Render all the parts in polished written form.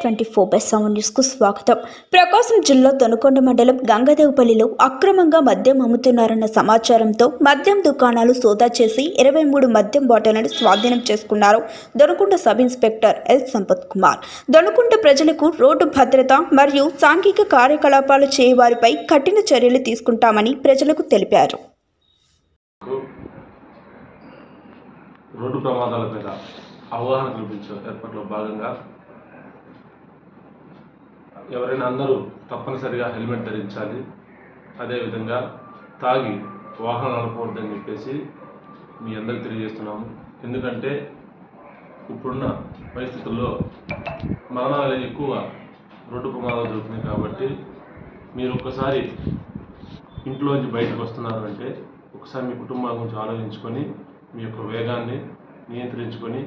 Day24/7 న్యూస్కు స్వాగతం. ప్రకాశం జిల్లా దొనకొండ మండలం గంగదేవపల్లిలో అక్రమంగా మద్యం అమ్ముతున్నారన్న సమాచారంతో మద్యం దుకాణాలు సోదా చేసి 23 మద్యం బాటిళ్లను స్వాధీనం చేసుకున్నారు Donakonda sub inspector L Sampath Kumar. Donakonda ప్రజలకు రోడ్డు భద్రత మరియు సాంఘిక కార్యకలాపాలు చేయవారిపై కఠిన చర్యలు తీసుకుంటామని ప్రజలకు తెలిపారు. రోడ్డు ప్రమాదాల మీద అవగాహన కల్పించే ఏర్పాట్లో భాగంగా ఎవరైనా అందరూ తప్పనిసరిగా హెల్మెట్ ధరించాలి, అదేవిధంగా తాగి వాహనం నడపకూడదని చెప్పేసి మీ అందరికీ తెలియజేస్తున్నాము. ఎందుకంటే ఇప్పుడున్న పరిస్థితుల్లో మరణాలు ఎక్కువ రోడ్డు ప్రమాదాలు జరుగుతున్నాయి. కాబట్టి మీరు ఒక్కసారి ఇంట్లోంచి బయటకు వస్తున్నారు అంటే ఒకసారి మీ కుటుంబాల గురించి ఆలోచించుకొని మీ యొక్క వేగాన్ని నియంత్రించుకొని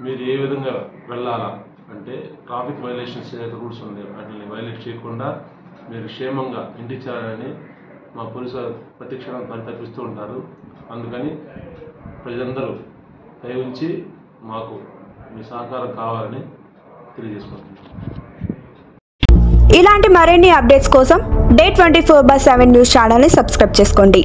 మీరు ఏ విధంగా వెళ్ళాలా అంటే ట్రాఫిక్ వైలేషన్స్ ఏదైతే రూల్స్ ఉన్నాయో వాటిని వైలేట్ చేయకుండా మీరు క్షేమంగా ఇంటికి చేరాలని మా పోలీసు ప్రతి క్షణం పరితపిస్తూ ఉంటారు. అందుకని ప్రజలందరూ దయవుంచి మాకు మీ సహకారం కావాలని తెలియజేసుకుంటున్నాను. ఇలాంటి మరిన్ని అప్డేట్స్ కోసం Day24/7 న్యూస్ ఛానల్ని సబ్స్క్రైబ్ చేసుకోండి.